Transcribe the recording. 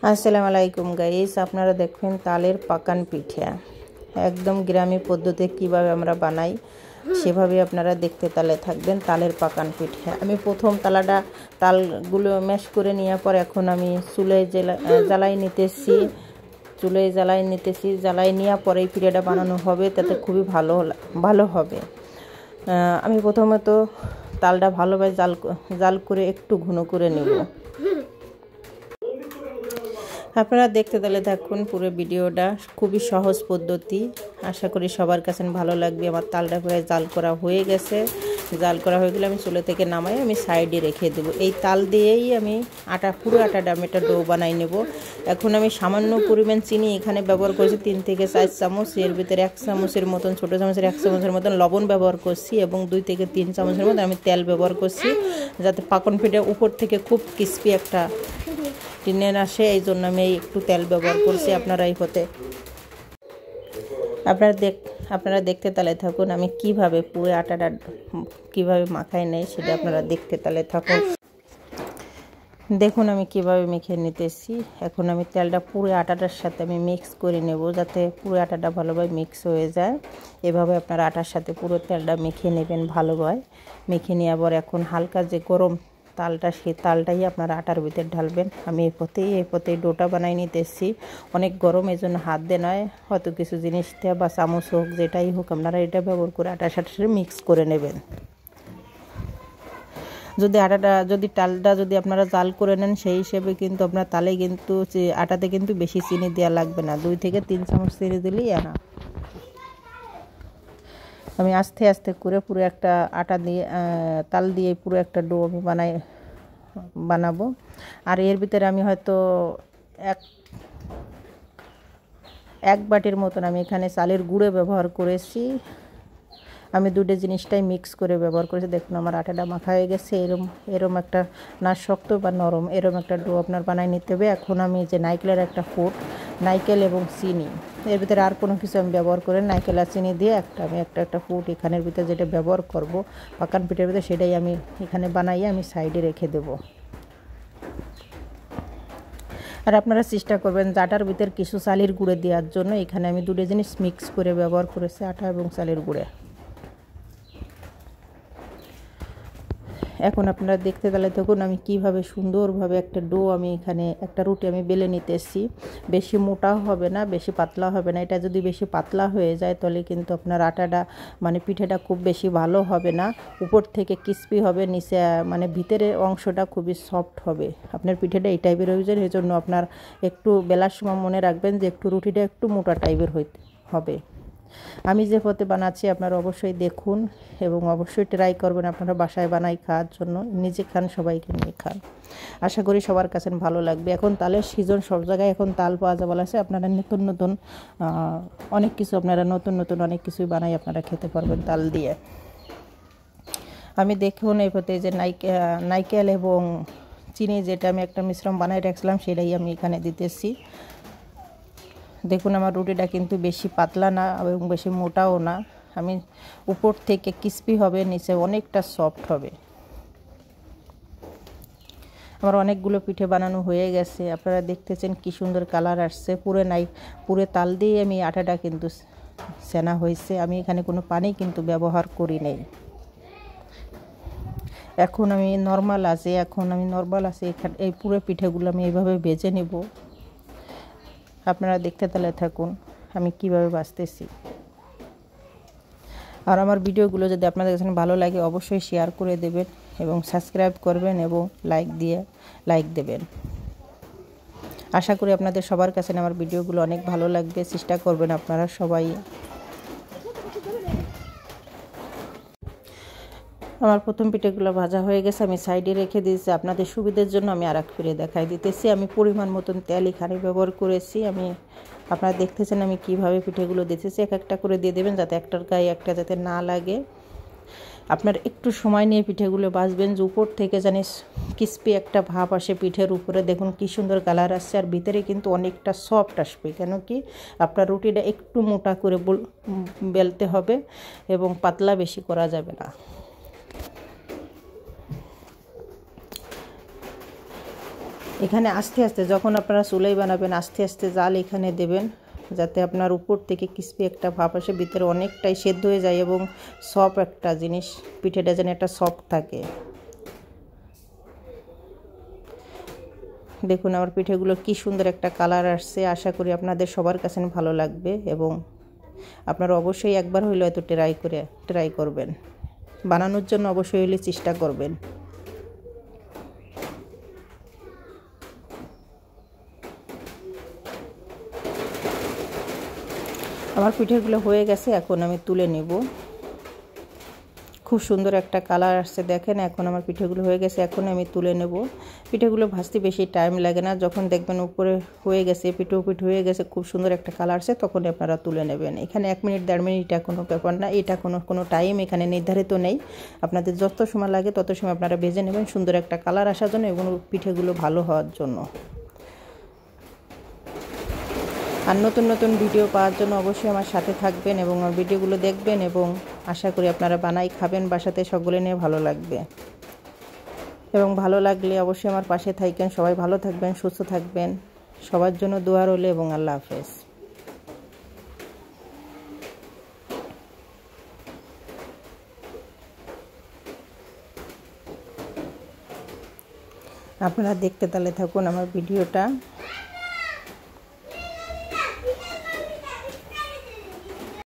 আসসালামু আলাইকুম গাইস, আপনারা দেখবেন তালের পাকান পিঠা একদম গ্রামীণ পদ্ধতিতে কিভাবে আমরা বানাই সেভাবে আপনারা দেখতে তালে থাকবেন। তালের পাকান পিঠা আমি প্রথম তালগুলো ম্যাশ করে নেওয়ার পর এখন আমি চুলায় জ্বালাই নিতেছি। জ্বালাই নেওয়ার পরে এই পিঠাটা বানানো হবে, তাতে খুবই ভালো হবে। আমি প্রথমত তালটা ভালোভাবে জাল করে একটু ঘন করে নেব। আপনারা দেখতে তাহলে থাকুন পুরো ভিডিওটা, খুবই সহজ পদ্ধতি। আশা করি সবার কাছে ভালো লাগবে। আমার তালটা প্রায় জাল করা হয়ে গেছে। জাল করা হয়ে গেলে আমি চুলা থেকে নামাই আমি সাইডে রেখে দেব। এই তাল দিয়েই আমি পুরো আটাটা আমি একটা ডো বানাই নেব। এখন আমি সামান্য পরিমাণ চিনি এখানে ব্যবহার করছি 3 থেকে 4 চামচ। এর ভিতরে 1 চামচের মতন, ছোটো চামচের 1 চামচের মতন লবণ ব্যবহার করছি এবং 2 থেকে 3 চামচের মতন আমি তেল ব্যবহার করছি, যাতে পাকন পিঠা উপর থেকে খুব ক্রিস্পি একটা টিনের আসে। এই জন্য আমি একটু তেল ব্যবহার করছি। আপনারা এই হতে আপনারা দেখতে তালে থাকুন আমি কিভাবে পুরো আটাটা কিভাবে মাখাই নেই, সেটা আপনারা দেখতে তালে থাকুন। দেখুন আমি কিভাবে মেখে নিতেছি। এখন আমি তেলটা পুরো আটাটার সাথে আমি মিক্স করে নেব, যাতে পুরো আটাটা ভালোভাবে মিক্স হয়ে যায়। এভাবে আপনারা আটার সাথে পুরো তেলটা মেখে নেবেন ভালোভাবে। মেখে নেওয়ার পর এখন হালকা যে গরম তালটা, সেই তালটাই আপনারা আটার ভিতরে ঢালবেন। আমি এই পথেই ডোটা বানাই নিতেছি। অনেক গরম, এই জন্য হাত দিয়ে নয়, হয়তো কিছু জিনিস দিয়ে বা চামচ হোক যেটাই হোক আপনারা এটা ব্যবহার করে আটার সাথে মিক্স করে নেবেন। যদি তালটা আপনারা জাল করে নেন, সেই হিসেবে কিন্তু আপনার তালে কিন্তু আটাতে কিন্তু বেশি চিনি দেওয়া লাগবে না, 2 থেকে 3 চামচ চিনি দিলেই না। আমি আস্তে আস্তে করে পুরো একটা তাল দিয়ে পুরো একটা ডো আমি বানাবো। আর এর ভিতরে আমি হয়তো এক বাটির মতন আমি এখানে চালের গুঁড়ো ব্যবহার করেছি। আমি দুটো জিনিসটাই মিক্স করে ব্যবহার করেছি। দেখুন আমার আটাটা মাখা হয়ে গেছে। এরম একটা, না শক্ত বা নরম, এরম একটা ডো আপনার বানাই নিতে হবে। এখন আমি যে নারকেলের একটা ফুট, নারকেল এবং চিনি, এর ভিতরে আর কোনো কিছু আমি ব্যবহার করে নারকেল আর চিনি দিয়ে আমি একটা ফুট এখানের ভিতরে যেটা ব্যবহার করব পাকান পিঠের ভিতরে, সেটাই আমি এখানে বানাইয়ে আমি সাইডে রেখে দেব। আর আপনারা চেষ্টা করবেন আটার ভিতরে কিছু চালের গুঁড়ো দেওয়ার জন্য। এখানে আমি দুটো জিনিস মিক্স করে ব্যবহার করেছি, আটা এবং চালের গুঁড়ো। এখন আপনারা দেখতে গেলে দেখুন আমি কিভাবে সুন্দরভাবে একটা ডো আমি এখানে একটা রুটি আমি বেলে নিতেছি। বেশি মোটাও হবে না, বেশি পাতলা হবে না। এটা যদি বেশি পাতলা হয়ে যায় তাহলে কিন্তু আপনার আটাটা পিঠাটা খুব বেশি ভালো হবে না। উপর থেকে ক্রিস্পি হবে, নিচে ভিতরের অংশটা খুবই সফট হবে। আপনার পিঠাটা এই টাইপের হয়ে যায়। এই জন্য আপনার একটু বেলার সময় মনে রাখবেন যে রুটিটা একটু মোটা টাইপের হবে। আমি যে পথে বানাচ্ছি আপনারা অবশ্যই দেখুন এবং অবশ্যই ট্রাই করবেন। আপনারা বাসায় বানাই খাওয়ার জন্য, নিজে খান, সবাইকে নিয়ে খান। আশা করি সবার কাছে ভালো লাগবে। এখন তালের সিজন, সব জায়গায় এখন তাল পাওয়া যাবে আছে। আপনারা নতুন অনেক কিছু অনেক কিছুই বানাই আপনারা খেতে পারবেন তাল দিয়ে। আমি দেখুন এই পথে যে নারকেল এবং চিনি যেটা আমি একটা মিশ্রণ বানাই রাখছিলাম, সেটাই আমি এখানে দিতেছি। দেখুন আমার রুটিটা কিন্তু বেশি পাতলা না এবং বেশি মোটাও না। আমি উপর থেকে ক্রিস্পি হবে, নিচে অনেকটা সফট হবে। আমার অনেকগুলো পিঠে বানানো হয়ে গেছে। আপনারা দেখতেছেন কি সুন্দর কালার আসছে। পুরো তাল দিয়ে আমি আটাটা কিন্তু সেনা হয়েছে। আমি এখানে কোনো পানি কিন্তু ব্যবহার করি নাই। এখন আমি নর্মাল আছে এখানে এই পুরো পিঠেগুলো আমি এইভাবে ভেজে নেব। আপনারা দেখতে তালে থাকুন আমি কিভাবে বাছতেছি। আর আমার ভিডিওগুলো যদি আপনাদের কাছে ভালো লাগে অবশ্যই শেয়ার করে দেবেন এবং সাবস্ক্রাইব করবেন এবং লাইক দেবেন। আশা করি আপনাদের সবার কাছে আমার ভিডিওগুলো অনেক ভালো লাগবে। চেষ্টা করবেন আপনারা সবাই। আমার প্রথম পিঠেগুলো ভাজা হয়ে গেছে, আমি সাইডে রেখে দিয়েছি। আপনাদের সুবিধার জন্য আমি আর এক ফিরে দেখাই দিতেছি। আমি পরিমাণ মতন তেল এখানে ব্যবহার করেছি। আপনারা দেখতেছেন আমি কিভাবে পিঠেগুলো দিতেছি। এক একটা করে দিয়ে দেবেন, যাতে একটার গায়ে একটা যাতে না লাগে। আপনার একটু সময় নিয়ে পিঠেগুলো ভাজবেন, যে উপর থেকে জানিস ক্রিস্পি একটা ভাব আসে পিঠের উপরে। দেখুন কি সুন্দর কালার আসছে, আর ভিতরে কিন্তু অনেকটা সফট আসবে। কেন কি আপনার রুটিটা একটু মোটা করে বেলতে হবে এবং পাতলা বেশি করা যাবে না। এখানে আস্তে আস্তে যখন আপনারা চুলাই বানাবেন আস্তে আস্তে জাল এখানে দেবেন, যাতে আপনার উপর থেকে ক্রিস্পি একটা ভাব আসে, ভিতরে অনেকটাই সেদ্ধ হয়ে যায় এবং সফট একটা জিনিস, পিঠেটা যেন একটা সফট থাকে। দেখুন আমার পিঠেগুলো কি সুন্দর একটা কালার আসছে। আশা করি আপনাদের সবার কাছে ভালো লাগবে এবং আপনারা অবশ্যই একবার হইলে হয়তো ট্রাই করবেন, বানানোর জন্য অবশ্যই হলে চেষ্টা করবেন। আমার পিঠেগুলো হয়ে গেছে, এখন আমি তুলে নেব। খুব সুন্দর একটা কালার আসছে দেখেন। এখন আমার পিঠেগুলো হয়ে গেছে, এখন আমি তুলে নেব। পিঠেগুলো ভাজতে বেশি টাইম লাগে না, যখন দেখবেন উপরে হয়ে গেছে, পিঠে হয়ে গেছে, খুব সুন্দর একটা কালার আসছে, তখন আপনারা তুলে নেবেন। এখানে 1 মিনিট 1.5 মিনিট এটা কোনো ব্যাপার না, এটা কোনো টাইম এখানে নির্ধারিত নেই। আপনাদের যত সময় লাগে তত সময় আপনারা ভেজে নেবেন, সুন্দর একটা কালার আসার জন্য এবং পিঠেগুলো ভালো হওয়ার জন্য। আর নতুন নতুন ভিডিও পাওয়ার জন্য অবশ্যই আমার সাথে থাকবেন এবং আমার ভিডিওগুলো দেখবেন এবং আশা করি আপনারা বানাই খাবেন বাসাতে, সকলে নিয়ে ভালো লাগবে। এবং ভালো লাগলে অবশ্যই আমার পাশে থাকবেন। সবাই ভালো থাকবেন, সুস্থ থাকবেন, সবার জন্য দোয়া রইল এবং আল্লাহ হাফেজ। আপনারা দেখতে তাহলে থাকুন আমার ভিডিওটা।